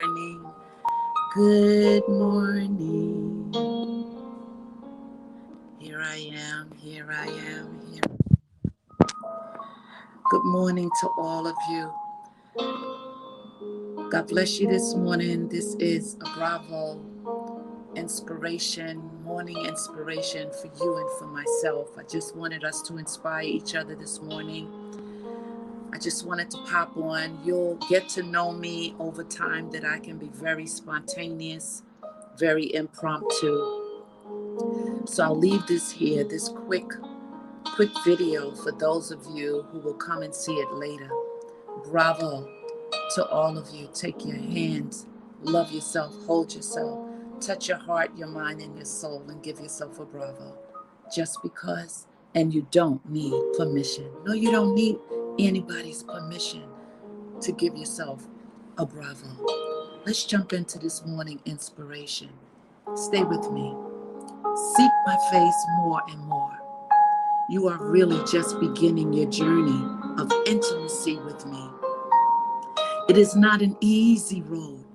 morning. Good morning. Here I am. Here I am. Here. Good morning to all of you. God bless you this morning. This is a Bravo inspiration, morning inspiration for you and for myself. I just wanted us to inspire each other this morning. I just wanted to pop on. You'll get to know me over time that I can be very spontaneous, very impromptu. So I'll leave this here, this quick video for those of you who will come and see it later. Bravo to all of you. Take your hands, love yourself, hold yourself, touch your heart, your mind, and your soul, and give yourself a bravo. Just because, and you don't need permission. No, you don't need anybody's permission to give yourself a bravo. Let's jump into this morning inspiration. Stay with me. Seek my face more and more. You are really just beginning your journey of intimacy with me. It is not an easy road,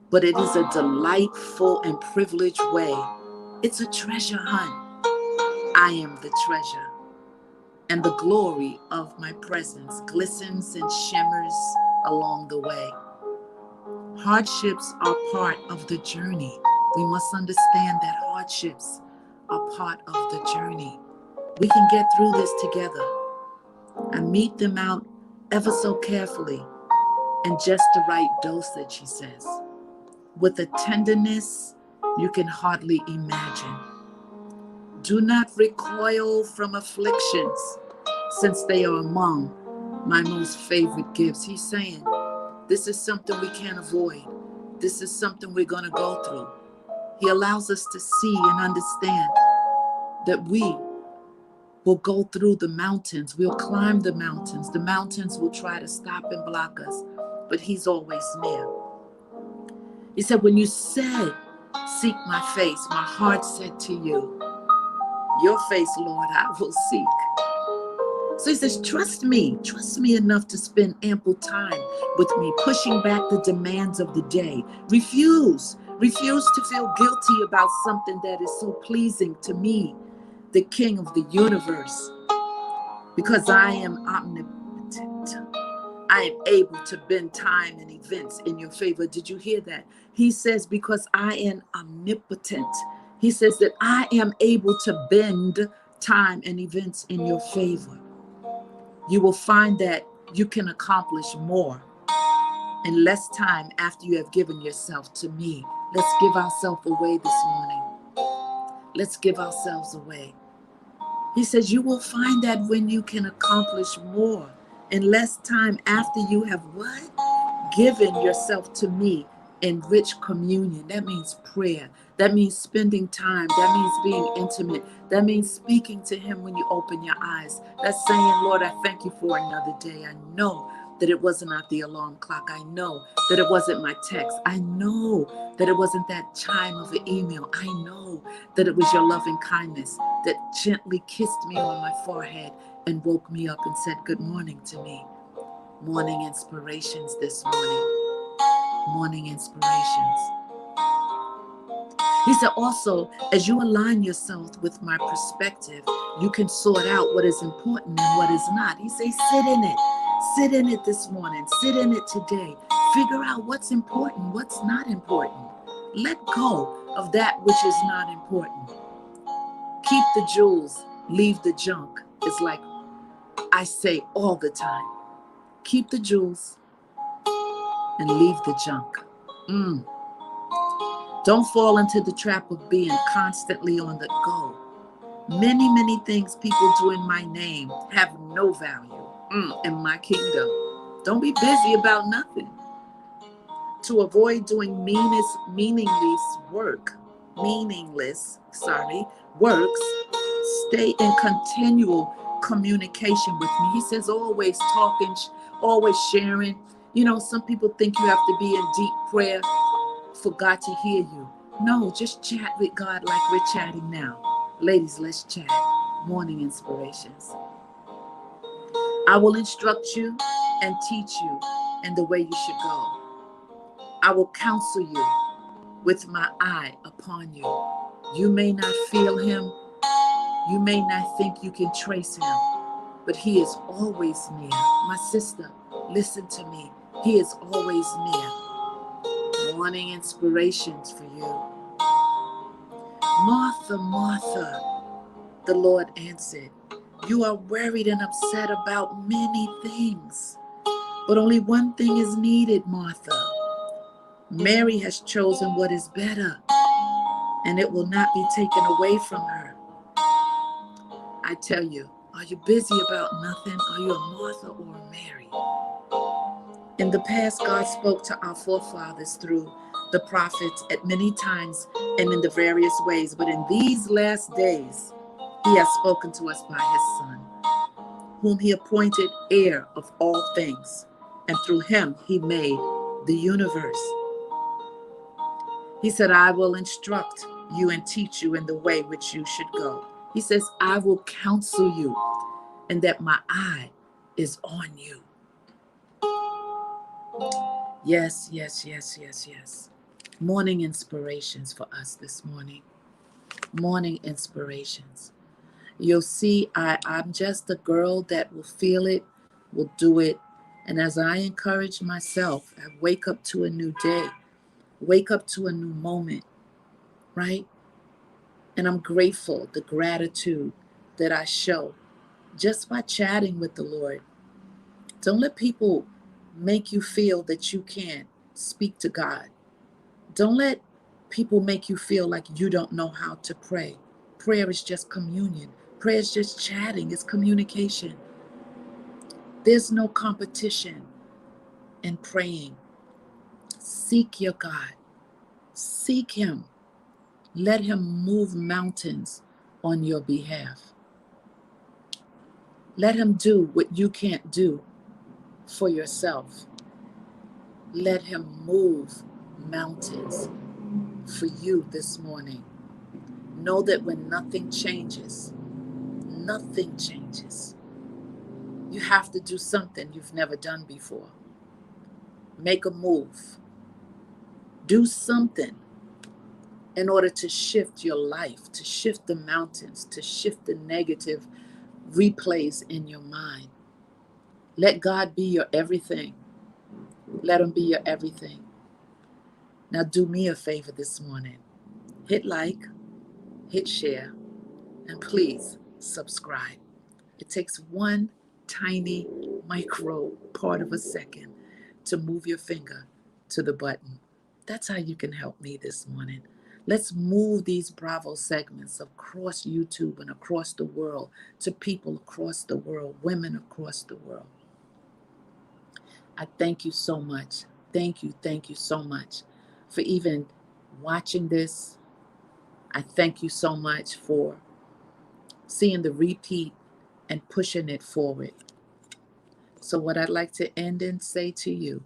but it is a delightful and privileged way. It's a treasure hunt. I am the treasure, and the glory of my presence glistens and shimmers along the way. Hardships are part of the journey. We must understand that hardships are part of the journey. We can get through this together. I meet them out ever so carefully and just the right dosage, he says, with a tenderness you can hardly imagine. Do not recoil from afflictions, since they are among my most favorite gifts. He's saying, this is something we can't avoid. This is something we're going to go through. He allows us to see and understand that we will go through the mountains. We'll climb the mountains. The mountains will try to stop and block us, but he's always near. He said, when you said, seek my face, my heart said to you, your face, Lord, I will seek. So he says, trust me enough to spend ample time with me, pushing back the demands of the day. Refuse to feel guilty about something that is so pleasing to me, the King of the universe, because I am omnipotent. I am able to bend time and events in your favor. Did you hear that? He says, because I am omnipotent. He says that I am able to bend time and events in your favor. You will find that you can accomplish more in less time after you have given yourself to me. Let's give ourselves away this morning. Let's give ourselves away. He says you will find that when you can accomplish more in less time after you have what? Given yourself to me in rich communion. That means prayer. That means spending time. That means being intimate. That means speaking to him when you open your eyes. That's saying, Lord, I thank you for another day. I know that it wasn't at the alarm clock. I know that it wasn't my text. I know that it wasn't that chime of an email. I know that it was your loving kindness that gently kissed me on my forehead and woke me up and said good morning to me. Morning inspirations this morning. Morning inspirations. He said also, as you align yourself with my perspective, you can sort out what is important and what is not. He says, sit in it. Sit in it this morning. Sit in it today. Figure out what's important, what's not important. Let go of that which is not important. Keep the jewels, leave the junk. It's like I say all the time. Keep the jewels and leave the junk. Don't fall into the trap of being constantly on the go. Many things people do in my name have no value in my kingdom. Don't be busy about nothing. To avoid doing meaningless works, stay in continual communication with me. He says always talking, always sharing. You know, some people think you have to be in deep prayer for God to hear you. No, just chat with God like we're chatting now. Ladies, let's chat. Morning inspirations. I will instruct you and teach you in the way you should go. I will counsel you with my eye upon you. You may not feel him. You may not think you can trace him, but he is always near. My sister, listen to me. He is always near. Morning inspirations for you. Martha, Martha, the Lord answered, you are worried and upset about many things, but only one thing is needed, Martha. Mary has chosen what is better, and it will not be taken away from her. I tell you, are you busy about nothing? Are you a Martha or a Mary? In the past, God spoke to our forefathers through the prophets at many times and in the various ways. But in these last days, he has spoken to us by his Son, whom he appointed heir of all things. And through him, he made the universe. He said, I will instruct you and teach you in the way which you should go. He says, I will counsel you, and that my eye is on you. Yes, yes, yes, yes, yes. Morning inspirations for us this morning. Morning inspirations. You'll see, I'm just a girl that will feel it, will do it. And as I encourage myself, I wake up to a new day, wake up to a new moment, right? And I'm grateful, the gratitude that I show just by chatting with the Lord. Don't let people make you feel that you can't speak to God. Don't let people make you feel like you don't know how to pray. Prayer is just communion. Prayer is just chatting. It's communication. There's no competition in praying. Seek your God. Seek him. Let him move mountains on your behalf. Let him do what you can't do for yourself. Let him move mountains for you this morning. Know that when nothing changes, you have to do something you've never done before. Make a move. Do something in order to shift your life, to shift the mountains, to shift the negative replays in your mind. Let God be your everything. Let him be your everything. Now do me a favor this morning. Hit like, hit share, and please subscribe. It takes one tiny micro part of a second to move your finger to the button. That's how you can help me this morning. Let's move these Bravo segments across YouTube and across the world to people across the world, women across the world. I thank you so much. Thank you so much for even watching this. I thank you so much for seeing the repeat and pushing it forward. So what I'd like to end and say to you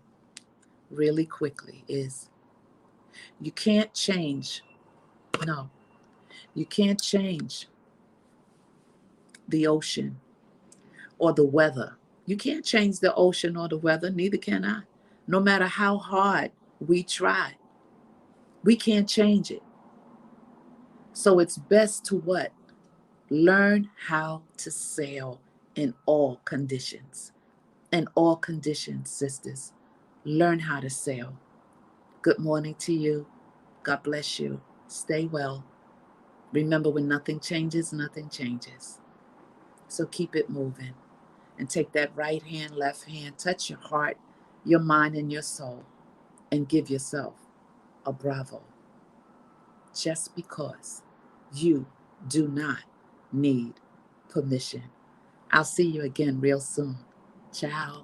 really quickly is, you can't change. No, you can't change the ocean or the weather. You can't change the ocean or the weather, neither can I. No matter how hard we try, we can't change it. So it's best to what? Learn how to sail in all conditions. In all conditions, sisters. Learn how to sail. Good morning to you. God bless you. Stay well. Remember, when nothing changes, nothing changes. So keep it moving. And take that right hand, left hand, touch your heart, your mind, and your soul, and give yourself a bravo. Just because you do not need permission. I'll see you again real soon. Ciao.